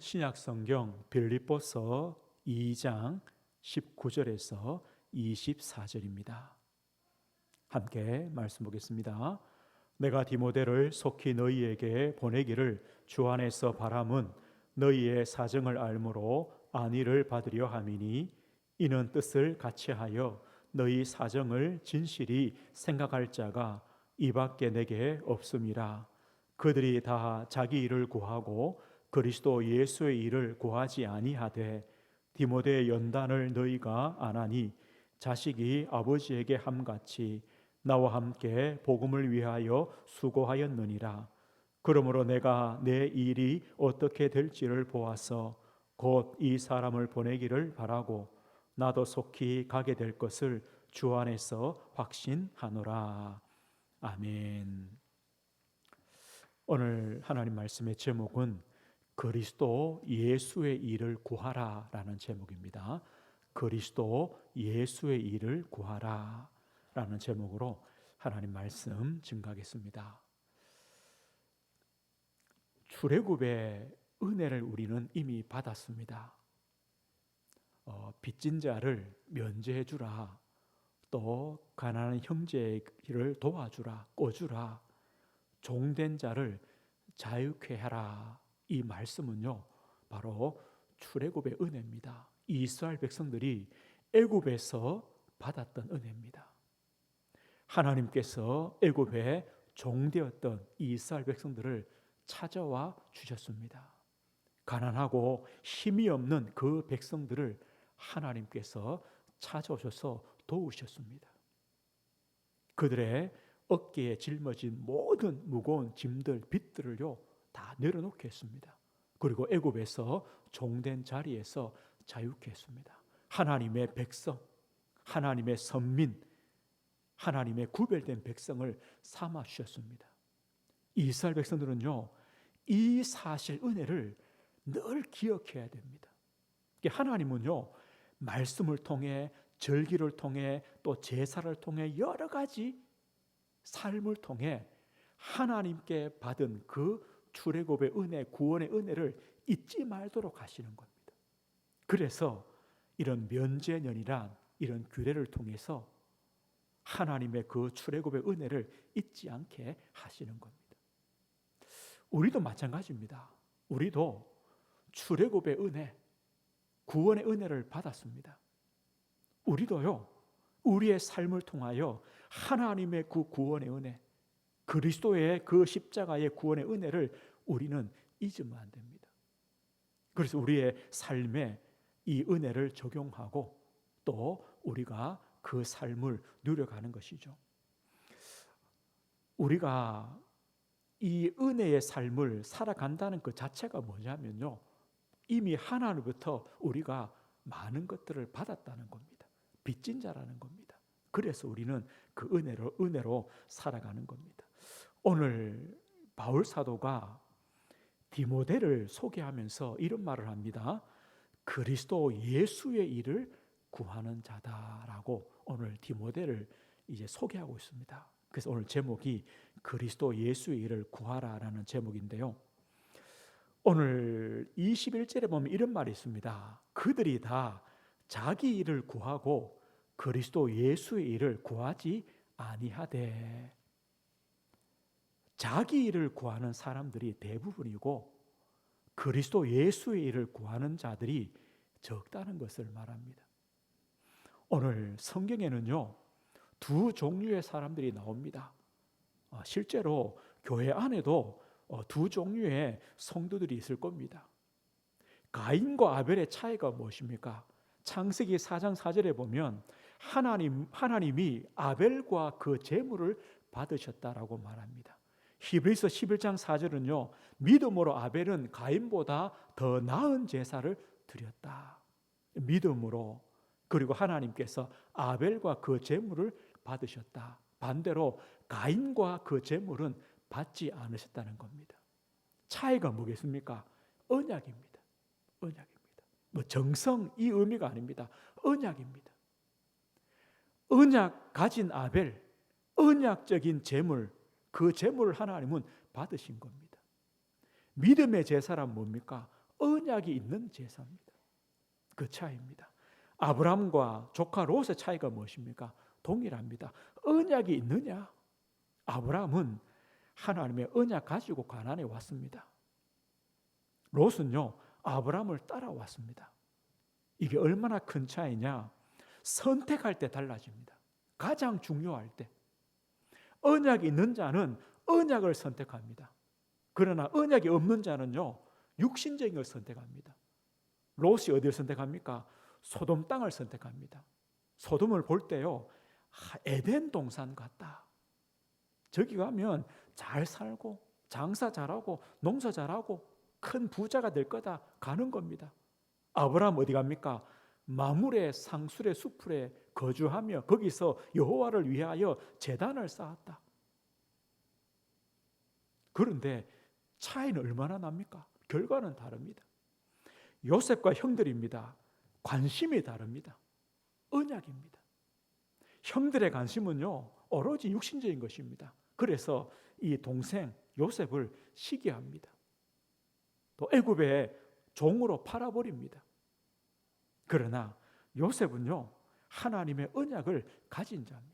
신약성경 빌립보서 2장 19절에서 24절입니다. 함께 말씀 보겠습니다. 내가 디모데를 속히 너희에게 보내기를 주 안에서 바람은 너희의 사정을 알므로 안위를 받으려 함이니 이는 뜻을 같이하여 너희 사정을 진실히 생각할 자가 이밖에 내게 없음이라. 그들이 다 자기 일을 구하고 그리스도 예수의 일을 구하지 아니하되 디모데의 연단을 너희가 안하니 자식이 아버지에게 함같이 나와 함께 복음을 위하여 수고하였느니라. 그러므로 내가 내 일이 어떻게 될지를 보아서 곧 이 사람을 보내기를 바라고 나도 속히 가게 될 것을 주 안에서 확신하노라. 아멘. 오늘 하나님 말씀의 제목은 그리스도 예수의 일을 구하라 라는 제목입니다. 그리스도 예수의 일을 구하라 라는 제목으로 하나님 말씀 증거하겠습니다. 출애굽의 은혜를 우리는 이미 받았습니다. 빚진 자를 면제해 주라, 또 가난한 형제의 길을 도와주라, 꺼주라, 종된 자를 자유케 하라. 이 말씀은요 바로 출애굽의 은혜입니다. 이스라엘 백성들이 애굽에서 받았던 은혜입니다. 하나님께서 애굽에 종되었던 이스라엘 백성들을 찾아와 주셨습니다. 가난하고 힘이 없는 그 백성들을 하나님께서 찾아오셔서 도우셨습니다. 그들의 어깨에 짊어진 모든 무거운 짐들, 빚들을요 다 내려놓게 했습니다. 그리고 애굽에서 종된 자리에서 자유케 했습니다. 하나님의 백성, 하나님의 선민, 하나님의 구별된 백성을 삼아 주셨습니다. 이스라엘 백성들은요 이 사실 은혜를 늘 기억해야 됩니다. 하나님은요 말씀을 통해, 절기를 통해, 또 제사를 통해 여러 가지 삶을 통해 하나님께 받은 그 출애굽의 은혜, 구원의 은혜를 잊지 말도록 하시는 겁니다. 그래서 이런 면제년이란 이런 규례를 통해서 하나님의 그 출애굽의 은혜를 잊지 않게 하시는 겁니다. 우리도 마찬가지입니다. 우리도 출애굽의 은혜, 구원의 은혜를 받았습니다. 우리도요 우리의 삶을 통하여 하나님의 그 구원의 은혜, 그리스도의 그 십자가의 구원의 은혜를 우리는 잊으면 안 됩니다. 그래서 우리의 삶에 이 은혜를 적용하고 또 우리가 그 삶을 누려가는 것이죠. 우리가 이 은혜의 삶을 살아간다는 그 자체가 뭐냐면요 이미 하나님부터 우리가 많은 것들을 받았다는 겁니다. 빚진 자라는 겁니다. 그래서 우리는 그 은혜로 살아가는 겁니다. 오늘 바울 사도가 디모데를 소개하면서 이런 말을 합니다. 그리스도 예수의 일을 구하는 자다라고 오늘 디모데를 이제 소개하고 있습니다. 그래서 오늘 제목이 그리스도 예수의 일을 구하라라는 제목인데요. 오늘 21절에 보면 이런 말이 있습니다. 그들이 다 자기 일을 구하고 그리스도 예수의 일을 구하지 아니하되. 자기 일을 구하는 사람들이 대부분이고 그리스도 예수의 일을 구하는 자들이 적다는 것을 말합니다. 오늘 성경에는요 두 종류의 사람들이 나옵니다. 실제로 교회 안에도 두 종류의 성도들이 있을 겁니다. 가인과 아벨의 차이가 무엇입니까? 창세기 4장 4절에 보면 하나님이 아벨과 그 제물을 받으셨다라고 말합니다. 히브리서 11장 4절은요 믿음으로 아벨은 가인보다 더 나은 제사를 드렸다. 믿음으로. 그리고 하나님께서 아벨과 그 제물을 받으셨다. 반대로 가인과 그 제물은 받지 않으셨다는 겁니다. 차이가 뭐겠습니까? 언약입니다. 언약입니다. 뭐 정성 이 의미가 아닙니다. 언약입니다. 언약 가진 아벨, 언약적인 제물, 그 제물을 하나님은 받으신 겁니다. 믿음의 제사란 뭡니까? 언약이 있는 제사입니다. 그 차이입니다. 아브라함과 조카 롯의 차이가 무엇입니까? 동일합니다. 언약이 있느냐? 아브라함은 하나님의 언약 가지고 가나안에 왔습니다. 롯은요, 아브라함을 따라왔습니다. 이게 얼마나 큰 차이냐? 선택할 때 달라집니다. 가장 중요할 때. 언약이 있는 자는 언약을 선택합니다. 그러나 언약이 없는 자는요, 육신적인 걸 선택합니다. 롯이 어디를 선택합니까? 소돔 땅을 선택합니다. 소돔을 볼 때요, 에덴 동산 같다. 저기 가면 잘 살고 장사 잘하고 농사 잘하고 큰 부자가 될 거다 가는 겁니다. 아브라함 어디 갑니까? 마물의 상술의 수풀에 거주하며 거기서 여호와를 위하여 제단을 쌓았다. 그런데 차이는 얼마나 납니까? 결과는 다릅니다. 요셉과 형들입니다. 관심이 다릅니다. 언약입니다. 형들의 관심은요, 오로지 육신적인 것입니다. 그래서 이 동생 요셉을 시기합니다. 또 애굽의 종으로 팔아버립니다. 그러나 요셉은요, 하나님의 언약을 가진 자입니다.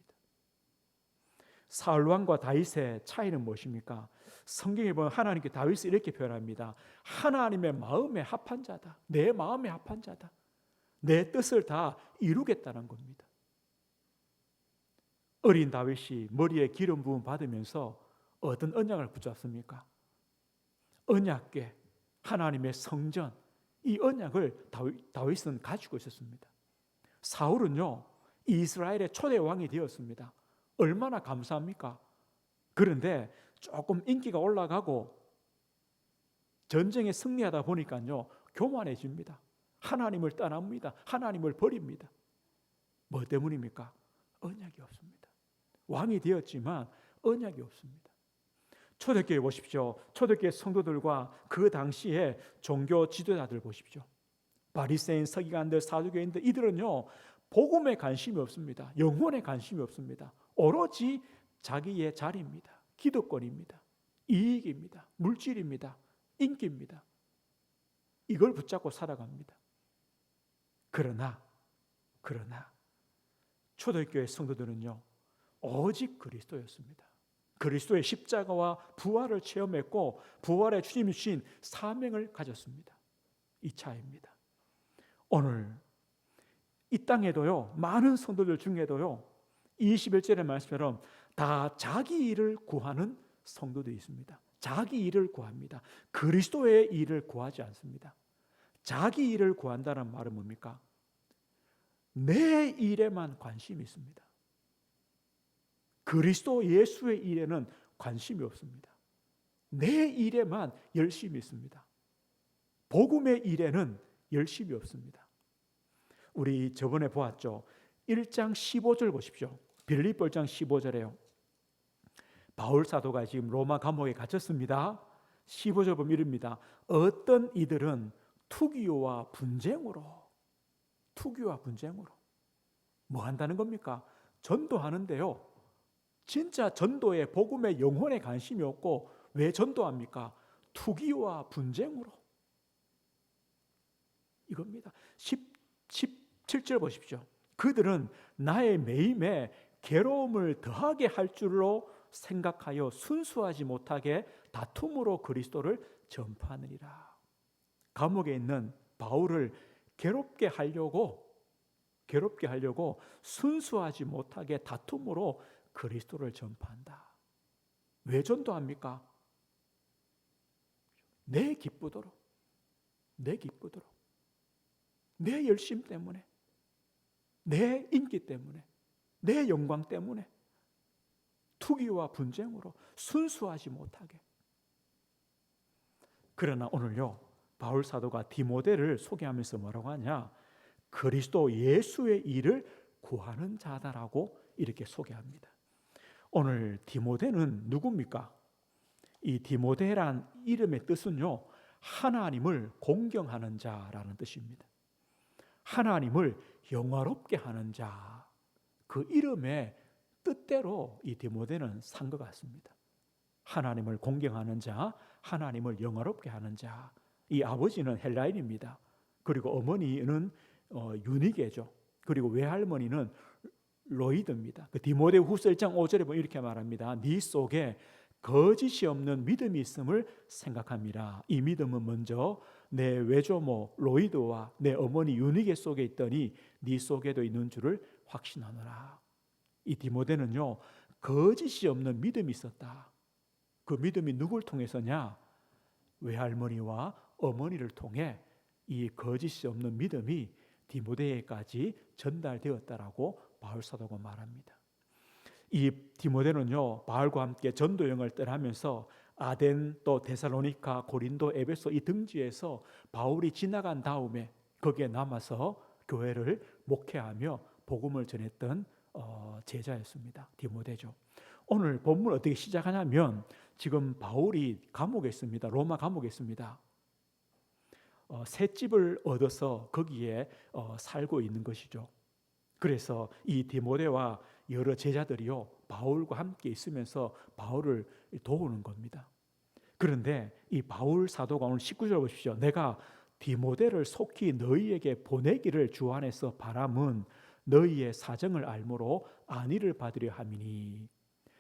사울 왕과 다윗의 차이는 무엇입니까? 성경에 보면 하나님께 다윗을 이렇게 표현합니다. 하나님의 마음에 합한 자다. 내 마음에 합한 자다. 내 뜻을 다 이루겠다는 겁니다. 어린 다윗이 머리에 기름 부음 받으면서 어떤 언약을 붙잡습니까? 언약궤, 하나님의 성전, 이 언약을 다윗은 가지고 있었습니다. 사울은요, 이스라엘의 초대 왕이 되었습니다. 얼마나 감사합니까? 그런데 조금 인기가 올라가고 전쟁에 승리하다 보니까요, 교만해집니다. 하나님을 떠납니다. 하나님을 버립니다. 뭐 때문입니까? 언약이 없습니다. 왕이 되었지만 언약이 없습니다. 초대교회 보십시오. 초대교회 성도들과 그 당시에 종교 지도자들 보십시오. 바리새인, 서기관들, 사두개인들, 이들은요, 복음에 관심이 없습니다. 영혼에 관심이 없습니다. 오로지 자기의 자리입니다. 기득권입니다. 이익입니다. 물질입니다. 인기입니다. 이걸 붙잡고 살아갑니다. 그러나 초대교회 성도들은요, 오직 그리스도였습니다. 그리스도의 십자가와 부활을 체험했고 부활의 주님이 주신 사명을 가졌습니다. 이 차이입니다. 오늘 이 땅에도요, 많은 성도들 중에도요, 21절의 말씀처럼 다 자기 일을 구하는 성도들이 있습니다. 자기 일을 구합니다. 그리스도의 일을 구하지 않습니다. 자기 일을 구한다는 말은 뭡니까? 내 일에만 관심이 있습니다. 그리스도 예수의 일에는 관심이 없습니다. 내 일에만 열심히 있습니다. 복음의 일에는 열심이 없습니다. 우리 저번에 보았죠. 1장 15절 보십시오. 빌립보 1장 15절에요. 바울 사도가 지금 로마 감옥에 갇혔습니다. 15절 보면 이릅니다. 어떤 이들은 투기와 분쟁으로 뭐 한다는 겁니까? 전도하는데요, 진짜 전도에 복음의 영혼에 관심이 없고 왜 전도합니까? 투기와 분쟁으로. 이겁니다. 17절 보십시오. 그들은 나의 매임에 괴로움을 더하게 할 줄로 생각하여 순수하지 못하게 다툼으로 그리스도를 전파하느니라. 감옥에 있는 바울을 괴롭게 하려고 순수하지 못하게 다툼으로 그리스도를 전파한다. 왜 전도합니까? 내 기쁘도록, 내 열심 때문에, 내 인기 때문에, 내 영광 때문에, 투기와 분쟁으로 순수하지 못하게. 그러나 오늘요, 바울 사도가 디모데를 소개하면서 뭐라고 하냐? 그리스도 예수의 일을 구하는 자다라고 이렇게 소개합니다. 오늘 디모데는 누굽니까? 이 디모데란 이름의 뜻은요, 하나님을 공경하는 자라는 뜻입니다. 하나님을 영화롭게 하는 자, 그 이름의 뜻대로 이 디모데는 산 것 같습니다. 하나님을 공경하는 자, 하나님을 영화롭게 하는 자, 이 아버지는 헬라인입니다. 그리고 어머니는 유니게죠. 그리고 외할머니는 로이드입니다. 그 디모데후서 1장 5절에 보면 이렇게 말합니다. 네 속에 거짓이 없는 믿음이 있음을 생각합니다. 이 믿음은 먼저 내 외조모 로이드와 내 어머니 유니게 속에 있더니 네 속에도 있는 줄을 확신하노라. 이 디모데는요, 거짓이 없는 믿음이 있었다. 그 믿음이 누굴 통해서냐? 외할머니와 어머니를 통해 이 거짓이 없는 믿음이 디모데에까지 전달되었다라고 바울 사도가 말합니다. 이 디모데는요, 바울과 함께 전도 여행을 떠나면서 아덴, 또 데살로니가, 고린도, 에베소 이 등지에서 바울이 지나간 다음에 거기에 남아서 교회를 목회하며 복음을 전했던 제자였습니다. 디모데죠. 오늘 본문 어떻게 시작하냐면 지금 바울이 감옥에 있습니다. 로마 감옥에 있습니다. 새 집을 얻어서 거기에 살고 있는 것이죠. 그래서 이 디모데와 여러 제자들이요, 바울과 함께 있으면서 바울을 도우는 겁니다. 그런데 이 바울 사도가 오늘 19절 보십시오. 내가 디모데를 속히 너희에게 보내기를 주 안에서 바람은 너희의 사정을 알므로 안위를 받으려 함이니.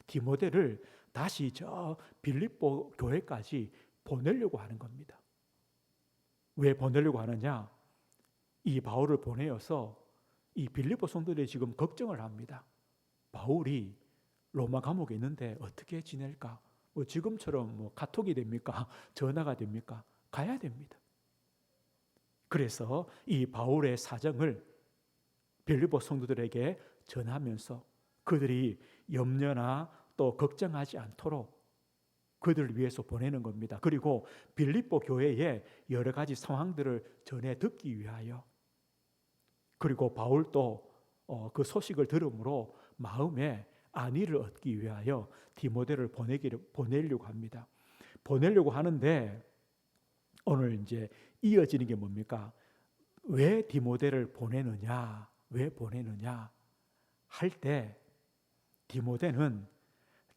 디모데를 다시 저 빌립보 교회까지 보내려고 하는 겁니다. 왜 보내려고 하느냐? 이 바울을 보내어서 이 빌립보 성도들이 지금 걱정을 합니다. 바울이 로마 감옥에 있는데 어떻게 지낼까? 지금처럼 카톡이 됩니까? 전화가 됩니까? 가야 됩니다. 그래서 이 바울의 사정을 빌립보 성도들에게 전하면서 그들이 염려나 또 걱정하지 않도록 그들을 위해서 보내는 겁니다. 그리고 빌립보 교회의 여러 가지 상황들을 전해 듣기 위하여, 그리고 바울도 그 소식을 들음으로 마음에 안위를 얻기 위하여 디모데를 보내려고 합니다. 보내려고 하는데 오늘 이제 이어지는 게 뭡니까? 왜 디모데를 보내느냐? 왜 보내느냐? 할 때 디모데는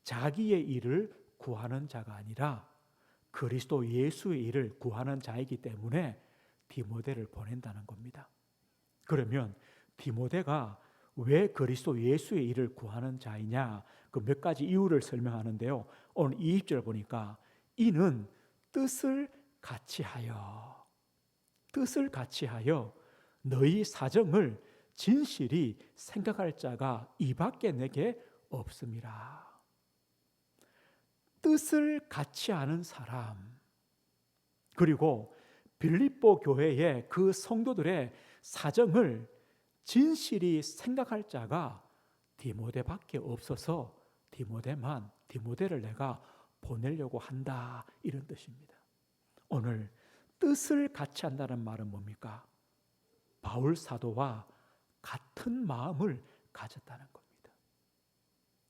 자기의 일을 구하는 자가 아니라 그리스도 예수의 일을 구하는 자이기 때문에 디모데를 보낸다는 겁니다. 그러면 디모데가 왜 그리스도 예수의 일을 구하는 자이냐? 그 몇 가지 이유를 설명하는데요. 오늘 20절 보니까 이는 뜻을 같이 하여 너희 사정을 진실이 생각할 자가 이밖에 내게 없음이라. 뜻을 같이 하는 사람, 그리고 빌립보 교회의 그 성도들의 사정을 진실이 생각할 자가 디모데밖에 없어서 디모데를 내가 보내려고 한다, 이런 뜻입니다. 오늘 뜻을 같이 한다는 말은 뭡니까? 바울 사도와 같은 마음을 가졌다는 겁니다.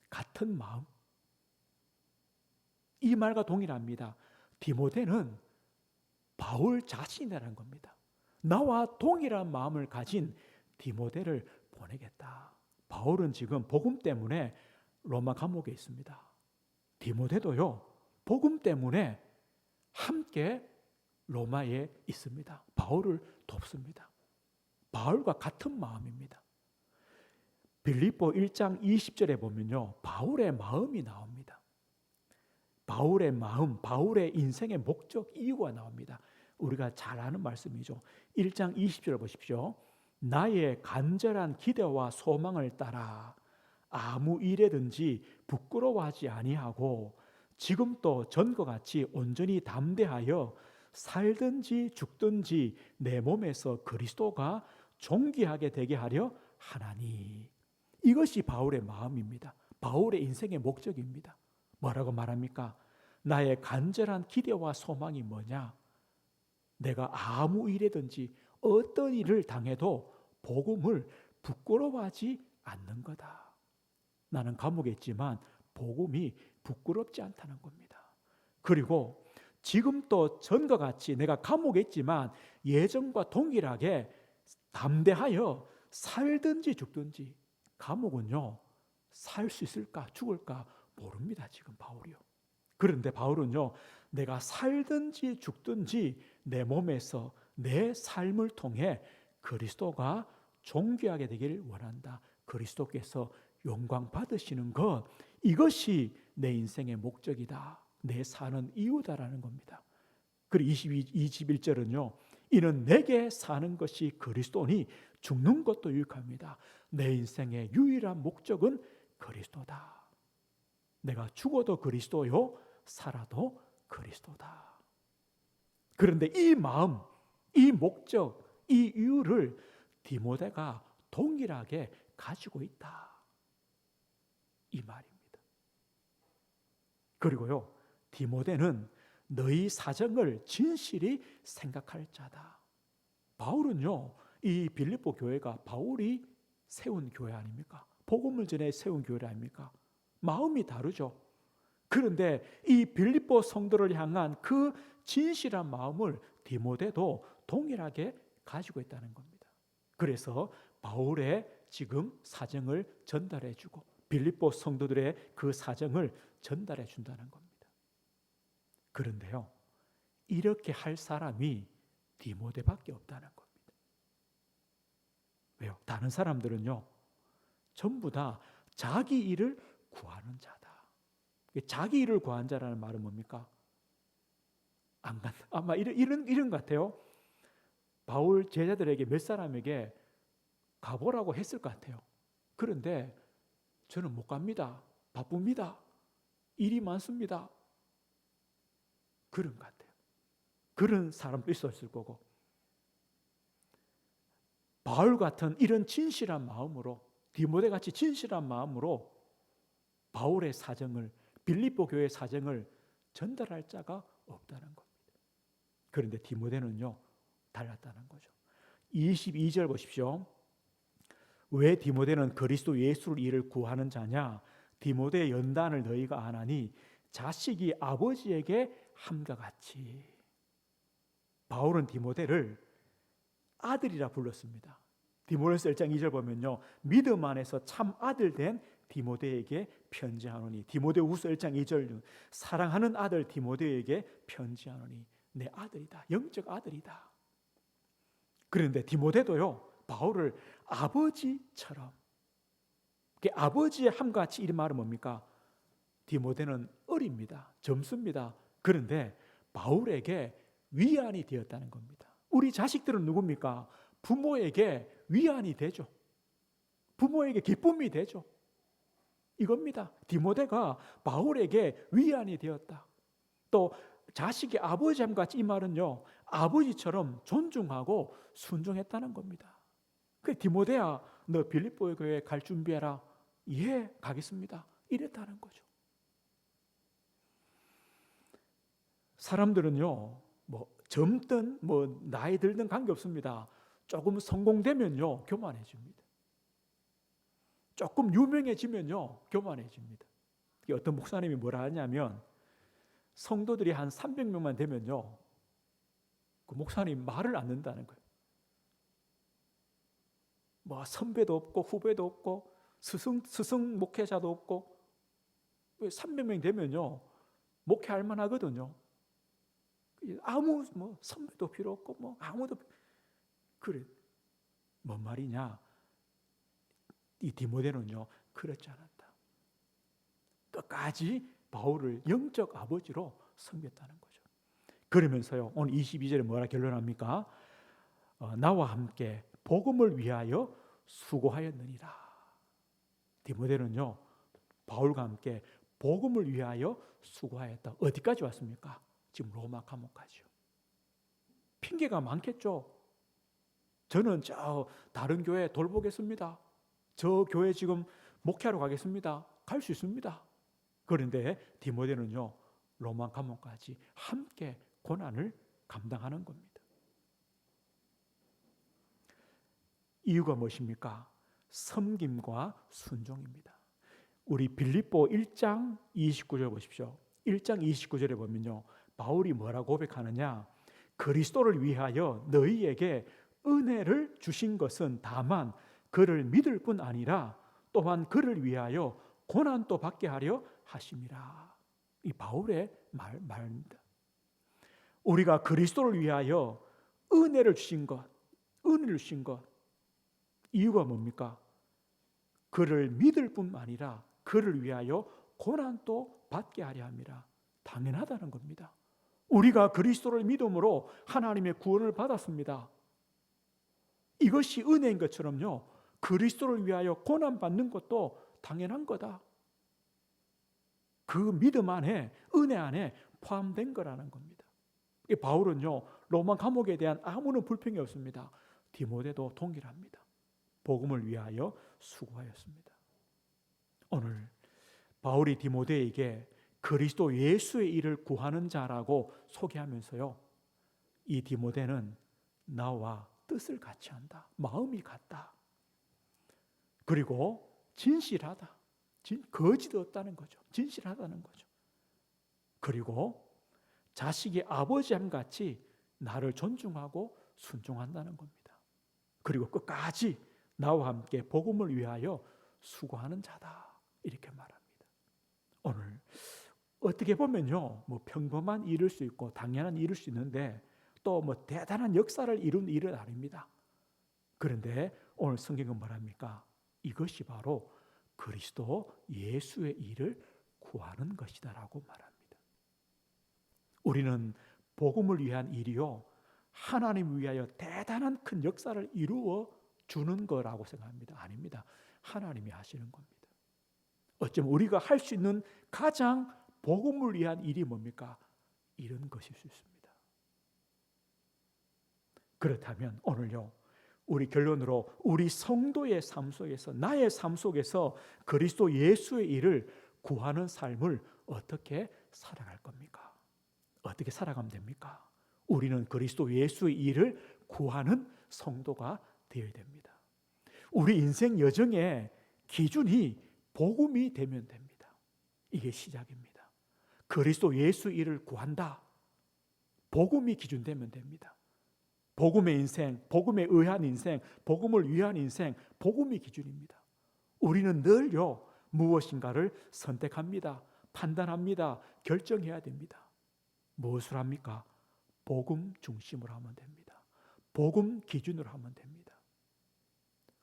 같은 마음. 이 말과 동일합니다. 디모데는 바울 자신이라는 겁니다. 나와 동일한 마음을 가진 디모데를 보내겠다. 바울은 지금 복음 때문에 로마 감옥에 있습니다. 디모데도요, 복음 때문에 함께 로마에 있습니다. 바울을 돕습니다. 바울과 같은 마음입니다. 빌립보 1장 20절에 보면요, 바울의 마음이 나옵니다. 바울의 마음, 바울의 인생의 목적, 이유가 나옵니다. 우리가 잘 아는 말씀이죠. 1장 20절을 보십시오. 나의 간절한 기대와 소망을 따라 아무 일에든지 부끄러워하지 아니하고 지금도 전과 같이 온전히 담대하여 살든지 죽든지 내 몸에서 그리스도가 존귀하게 되게 하려 하나니. 이것이 바울의 마음입니다. 바울의 인생의 목적입니다. 뭐라고 말합니까? 나의 간절한 기대와 소망이 뭐냐? 내가 아무 일이든지 어떤 일을 당해도 복음을 부끄러워하지 않는 거다. 나는 감옥에 있지만 복음이 부끄럽지 않다는 겁니다. 그리고 지금도 전과 같이 내가 감옥에 있지만 예전과 동일하게 담대하여 살든지 죽든지. 감옥은요, 살 수 있을까 죽을까 모릅니다. 지금 바울이요. 그런데 바울은요, 내가 살든지 죽든지 내 몸에서 내 삶을 통해 그리스도가 존귀하게 되기를 원한다. 그리스도께서 영광 받으시는 것, 이것이 내 인생의 목적이다. 내 사는 이유다라는 겁니다. 그리고 21절은요. 이는 내게 사는 것이 그리스도니 죽는 것도 유익합니다. 내 인생의 유일한 목적은 그리스도다. 내가 죽어도 그리스도요, 살아도 그리스도다. 그런데 이 마음, 이 목적, 이 이유를 디모데가 동일하게 가지고 있다. 이 말입니다. 그리고요, 디모데는 너희 사정을 진실히 생각할 자다. 바울은요, 이 빌립보 교회가 바울이 세운 교회 아닙니까? 복음을 전해 세운 교회 아닙니까? 마음이 다르죠. 그런데 이 빌립보 성도를 향한 그 진실한 마음을 디모데도 동일하게 가지고 있다는 겁니다. 그래서 바울의 지금 사정을 전달해 주고 빌립보 성도들의 그 사정을 전달해 준다는 겁니다. 그런데요, 이렇게 할 사람이 디모데밖에 없다는 겁니다. 왜요? 다른 사람들은요, 전부 다 자기 일을 구하는 자다. 자기 일을 구한 자라는 말은 뭡니까? 안 간다. 아마 이런 것 같아요. 바울 제자들에게 몇 사람에게 가보라고 했을 것 같아요. 그런데 저는 못 갑니다. 바쁩니다. 일이 많습니다. 그런 것 같아요. 그런 사람도 있었을 거고. 바울 같은 이런 진실한 마음으로, 디모데같이 진실한 마음으로 바울의 사정을, 빌립보 교회의 사정을 전달할 자가 없다는 겁니다. 그런데 디모데는요, 달랐다는 거죠. 22절 보십시오. 왜 디모데는 그리스도 예수를 이를 구하는 자냐? 디모데의 연단을 너희가 아나니 자식이 아버지에게 함과 같이. 바울은 디모데를 아들이라 불렀습니다. 디모데서 1장 2절 보면요, 믿음 안에서 참 아들 된 디모데에게 편지하노니. 디모데후서 1장 2절, 사랑하는 아들 디모데에게 편지하노니. 내 아들이다. 영적 아들이다. 그런데 디모데도요, 바울을 아버지처럼, 아버지의 함같이, 이런 말은 뭡니까? 디모데는 어립니다. 젊습니다. 그런데 바울에게 위안이 되었다는 겁니다. 우리 자식들은 누굽니까? 부모에게 위안이 되죠. 부모에게 기쁨이 되죠. 이겁니다. 디모데가 바울에게 위안이 되었다. 또 자식이 아버지함 같이, 이 말은요, 아버지처럼 존중하고 순종했다는 겁니다. 그 디모데야, 너 빌립보 교회에 갈 준비해라. 예, 가겠습니다. 이랬다는 거죠. 사람들은요, 뭐 젊든 뭐 나이 들든 관계없습니다. 조금 성공되면요, 교만해집니다. 조금 유명해지면요, 교만해집니다. 어떤 목사님이 뭐라 하냐면, 성도들이 한 300명만 되면요, 그 목사님 말을 안 듣는다는 거예요. 뭐 선배도 없고 후배도 없고 스승 목회자도 없고 300명 되면요, 목회할 만하거든요. 아무 뭐 선배도 필요 없고 뭐 아무도. 그래, 뭔 말이냐? 이 디모데는요, 그렇지 않았다. 끝까지 바울을 영적 아버지로 섬겼다는 거죠. 그러면서요, 오늘 22절에 뭐라 결론합니까? 나와 함께 복음을 위하여 수고하였느니라. 디모데는요, 바울과 함께 복음을 위하여 수고하였다. 어디까지 왔습니까? 지금 로마 감옥까지요. 핑계가 많겠죠. 저는 저 다른 교회 돌보겠습니다. 저 교회 지금 목회하러 가겠습니다. 갈 수 있습니다. 그런데 디모데는요, 로마 감옥까지 함께 고난을 감당하는 겁니다. 이유가 무엇입니까? 섬김과 순종입니다. 우리 빌립보 1장 29절 보십시오. 1장 29절에 보면요, 바울이 뭐라고 고백하느냐? 그리스도를 위하여 너희에게 은혜를 주신 것은 다만 그를 믿을 뿐 아니라 또한 그를 위하여 고난도 받게 하려 하심이라. 이 바울의 말입니다. 우리가 그리스도를 위하여 은혜를 주신 것, 은혜를 주신 것, 이유가 뭡니까? 그를 믿을 뿐만 아니라 그를 위하여 고난도 받게 하려 함이라. 당연하다는 겁니다. 우리가 그리스도를 믿음으로 하나님의 구원을 받았습니다. 이것이 은혜인 것처럼요, 그리스도를 위하여 고난받는 것도 당연한 거다. 그 믿음 안에, 은혜 안에 포함된 거라는 겁니다. 바울은요, 로마 감옥에 대한 아무런 불평이 없습니다. 디모데도 동일합니다. 복음을 위하여 수고하였습니다. 오늘 바울이 디모데에게 그리스도 예수의 일을 구하는 자라고 소개하면서요, 이 디모데는 나와 뜻을 같이 한다, 마음이 같다, 그리고 진실하다, 거짓 없다는 거죠. 진실하다는 거죠. 그리고 자식이 아버지함 같이 나를 존중하고 순종한다는 겁니다. 그리고 끝까지 나와 함께 복음을 위하여 수고하는 자다, 이렇게 말합니다. 오늘 어떻게 보면요, 뭐 평범한 일일 수 있고 당연한 일일 수 있는데 또 뭐 대단한 역사를 이룬 일은 아닙니다. 그런데 오늘 성경은 말합니까? 이것이 바로 그리스도 예수의 일을 구하는 것이다라고 말합니다. 우리는 복음을 위한 일이요, 하나님을 위하여 대단한 큰 역사를 이루어 주는 거라고 생각합니다. 아닙니다. 하나님이 하시는 겁니다. 어쩌면 우리가 할 수 있는 가장 복음을 위한 일이 뭡니까? 이런 것일 수 있습니다. 그렇다면 오늘요, 우리 결론으로 우리 성도의 삶 속에서, 나의 삶 속에서 그리스도 예수의 일을 구하는 삶을 어떻게 살아갈 겁니까? 어떻게 살아가면 됩니까? 우리는 그리스도 예수의 일을 구하는 성도가 되어야 됩니다. 우리 인생 여정의 기준이 복음이 되면 됩니다. 이게 시작입니다. 그리스도 예수 일을 구한다, 복음이 기준되면 됩니다. 복음의 인생, 복음에 의한 인생, 복음을 위한 인생, 복음이 기준입니다. 우리는 늘요, 무엇인가를 선택합니다. 판단합니다. 결정해야 됩니다. 무엇을 합니까? 복음 중심으로 하면 됩니다. 복음 기준으로 하면 됩니다.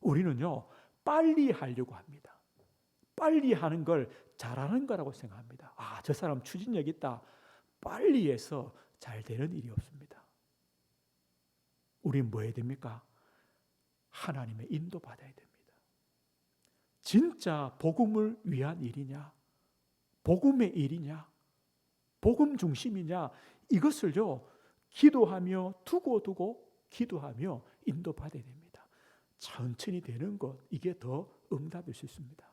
우리는요, 빨리 하려고 합니다. 빨리 하는 걸 잘하는 거라고 생각합니다. 아, 저 사람 추진력 있다. 빨리 해서 잘 되는 일이 없습니다. 우리는 뭐 해야 됩니까? 하나님의 인도 받아야 됩니다. 진짜 복음을 위한 일이냐? 복음의 일이냐? 복음 중심이냐? 이것을요, 기도하며 두고 기도하며 인도 받아야 됩니다. 천천히 되는 것, 이게 더 응답일 수 있습니다.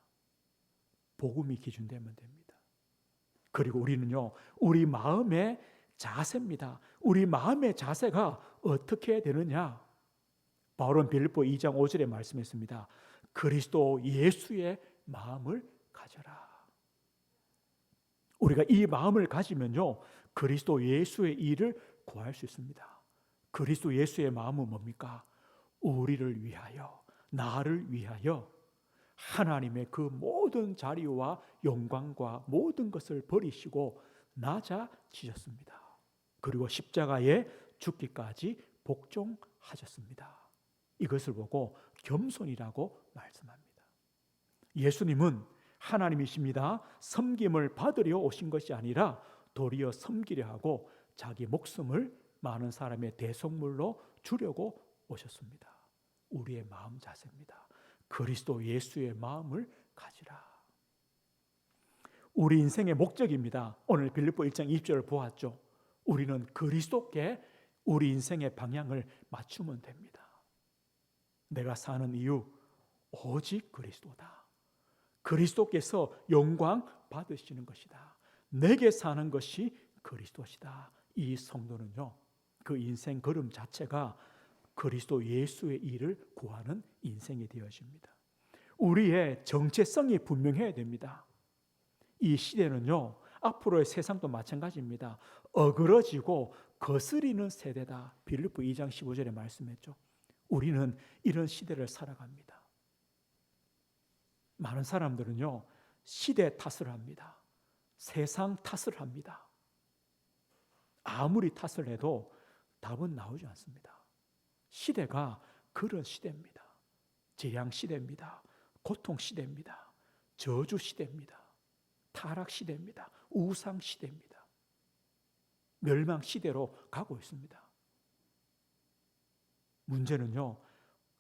복음이 기준되면 됩니다. 그리고 우리는요, 우리 마음의 자세입니다. 우리 마음의 자세가 어떻게 되느냐? 바울은 빌립보 2장 5절에 말씀했습니다. 그리스도 예수의 마음을 가져라. 우리가 이 마음을 가지면요, 그리스도 예수의 일을 구할 수 있습니다. 그리스도 예수의 마음은 뭡니까? 우리를 위하여, 나를 위하여 하나님의 그 모든 자리와 영광과 모든 것을 버리시고 낮아지셨습니다. 그리고 십자가에 죽기까지 복종하셨습니다. 이것을 보고 겸손이라고 말씀합니다. 예수님은 하나님이십니다. 섬김을 받으려 오신 것이 아니라 도리어 섬기려 하고 자기 목숨을 많은 사람의 대속물로 주려고 오셨습니다. 우리의 마음 자세입니다. 그리스도 예수의 마음을 가지라. 우리 인생의 목적입니다. 오늘 빌립보 1장 20절을 보았죠. 우리는 그리스도께 우리 인생의 방향을 맞추면 됩니다. 내가 사는 이유 오직 그리스도다. 그리스도께서 영광 받으시는 것이다. 내게 사는 것이 그리스도시다. 이 성도는요, 그 인생 걸음 자체가 그리스도 예수의 일을 구하는 인생이 되어집니다. 우리의 정체성이 분명해야 됩니다. 이 시대는요, 앞으로의 세상도 마찬가지입니다. 어그러지고 거스리는 세대다. 빌립보 2장 15절에 말씀했죠. 우리는 이런 시대를 살아갑니다. 많은 사람들은요, 시대 탓을 합니다. 세상 탓을 합니다. 아무리 탓을 해도 답은 나오지 않습니다. 시대가 그런 시대입니다. 재앙 시대입니다. 고통 시대입니다. 저주 시대입니다. 타락 시대입니다. 우상 시대입니다. 멸망 시대로 가고 있습니다. 문제는요,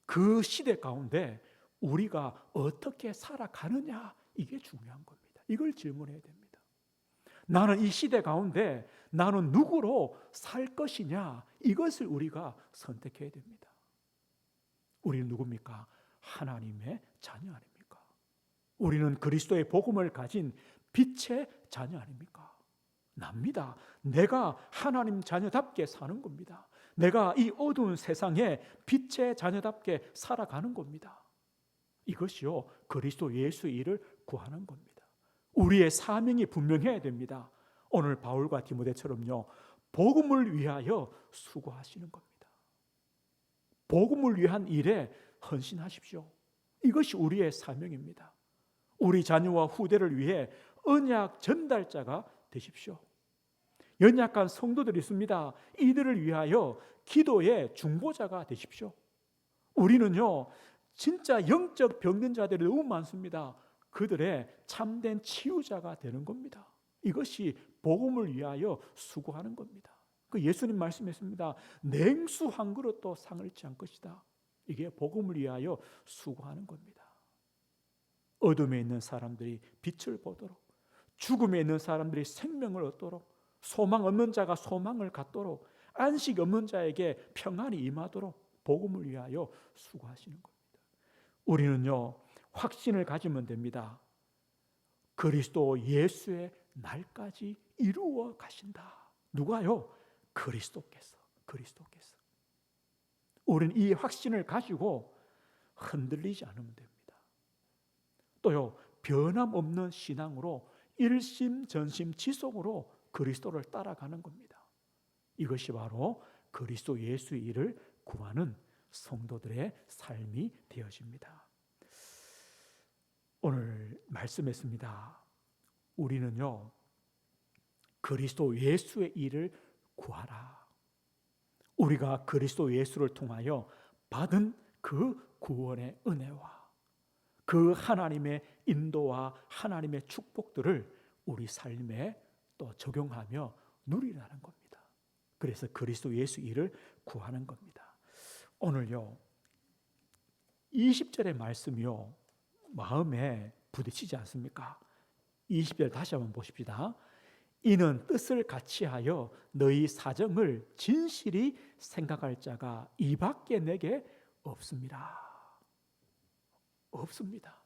그 시대 가운데 우리가 어떻게 살아가느냐, 이게 중요한 겁니다. 이걸 질문해야 됩니다. 나는 이 시대 가운데 나는 누구로 살 것이냐, 이것을 우리가 선택해야 됩니다. 우리는 누굽니까? 하나님의 자녀 아닙니까? 우리는 그리스도의 복음을 가진 빛의 자녀 아닙니까? 납니다. 내가 하나님 자녀답게 사는 겁니다. 내가 이 어두운 세상에 빛의 자녀답게 살아가는 겁니다. 이것이요, 그리스도 예수의 일을 구하는 겁니다. 우리의 사명이 분명해야 됩니다. 오늘 바울과 디모데처럼요, 복음을 위하여 수고하시는 겁니다. 복음을 위한 일에 헌신하십시오. 이것이 우리의 사명입니다. 우리 자녀와 후대를 위해 언약 전달자가 되십시오. 연약한 성도들이 있습니다. 이들을 위하여 기도의 중보자가 되십시오. 우리는요, 진짜 영적 병든 자들이 너무 많습니다. 그들의 참된 치유자가 되는 겁니다. 이것이 복음을 위하여 수고하는 겁니다. 그 예수님 말씀했습니다. 냉수 한 그릇도 상을 취한 것이다. 이게 복음을 위하여 수고하는 겁니다. 어둠에 있는 사람들이 빛을 보도록, 죽음에 있는 사람들이 생명을 얻도록, 소망 없는 자가 소망을 갖도록, 안식 없는 자에게 평안이 임하도록 복음을 위하여 수고하시는 겁니다. 우리는요, 확신을 가지면 됩니다. 그리스도 예수의 날까지 이루어 가신다. 누가요? 그리스도께서. 우리는 이 확신을 가지고 흔들리지 않으면 됩니다. 또요, 변함없는 신앙으로 일심전심지속으로 그리스도를 따라가는 겁니다. 이것이 바로 그리스도 예수의 일을 구하는 성도들의 삶이 되어집니다. 오늘 말씀했습니다. 우리는요, 그리스도 예수의 일을 구하라. 우리가 그리스도 예수를 통하여 받은 그 구원의 은혜와 그 하나님의 인도와 하나님의 축복들을 우리 삶에 또 적용하며 누리라는 겁니다. 그래서 그리스도 예수 일을 구하는 겁니다. 오늘요, 20절의 말씀이요, 마음에 부딪히지 않습니까? 20절 다시 한번 보십시다. 이는 뜻을 같이하여 너희 사정을 진실이 생각할 자가 이밖에 내게 없습니다. 없습니다.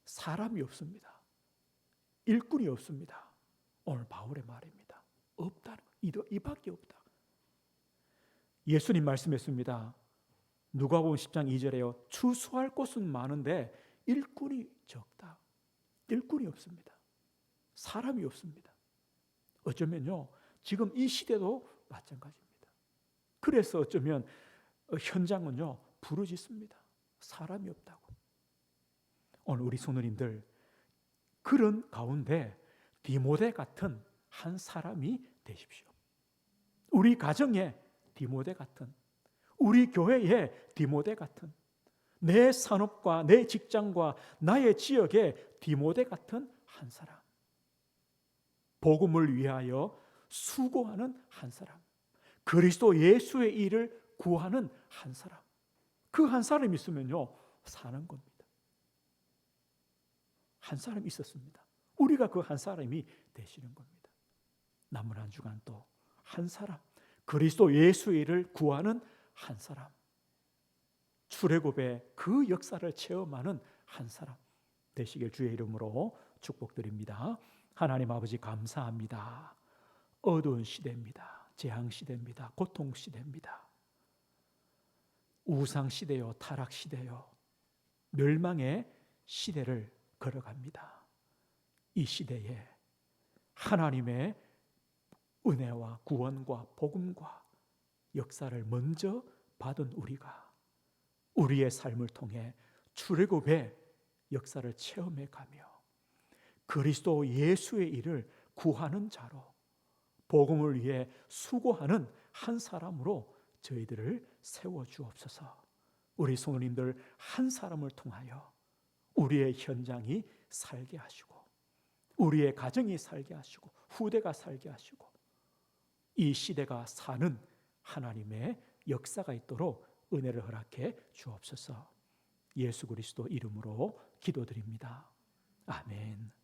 사람이 없습니다. 일꾼이 없습니다. 오늘 바울의 말입니다. 없다는 거, 이밖에 없다. 예수님 말씀했습니다. 누가복음 10장 2절에요. 추수할 곳은 많은데 일꾼이 적다. 일꾼이 없습니다. 사람이 없습니다. 어쩌면요, 지금 이 시대도 마찬가지입니다. 그래서 어쩌면 현장은요, 부르짖습니다. 사람이 없다고. 오늘 우리 성도님들, 그런 가운데 디모데 같은 한 사람이 되십시오. 우리 가정에 디모데 같은, 우리 교회에 디모데 같은, 내 산업과 내 직장과 나의 지역에 디모데 같은 한 사람, 복음을 위하여 수고하는 한 사람, 그리스도 예수의 일을 구하는 한 사람, 그 한 사람이 있으면요, 사는 겁니다. 한 사람이 있었습니다. 우리가 그 한 사람이 되시는 겁니다. 남은 한 주간 또 한 사람, 그리스도 예수의 일을 구하는 한 사람, 출애굽의 그 역사를 체험하는 한 사람 되시길 주의 이름으로 축복드립니다. 하나님 아버지 감사합니다. 어두운 시대입니다. 재앙 시대입니다. 고통 시대입니다. 우상 시대요, 타락 시대요, 멸망의 시대를 걸어갑니다. 이 시대에 하나님의 은혜와 구원과 복음과 역사를 먼저 받은 우리가 우리의 삶을 통해 출애굽의 역사를 체험해 가며 그리스도 예수의 일을 구하는 자로, 복음을 위해 수고하는 한 사람으로 저희들을 세워주옵소서. 우리 성도님들 한 사람을 통하여 우리의 현장이 살게 하시고, 우리의 가정이 살게 하시고, 후대가 살게 하시고, 이 시대가 사는 하나님의 역사가 있도록 은혜를 허락해 주옵소서. 예수 그리스도 이름으로 기도드립니다. 아멘.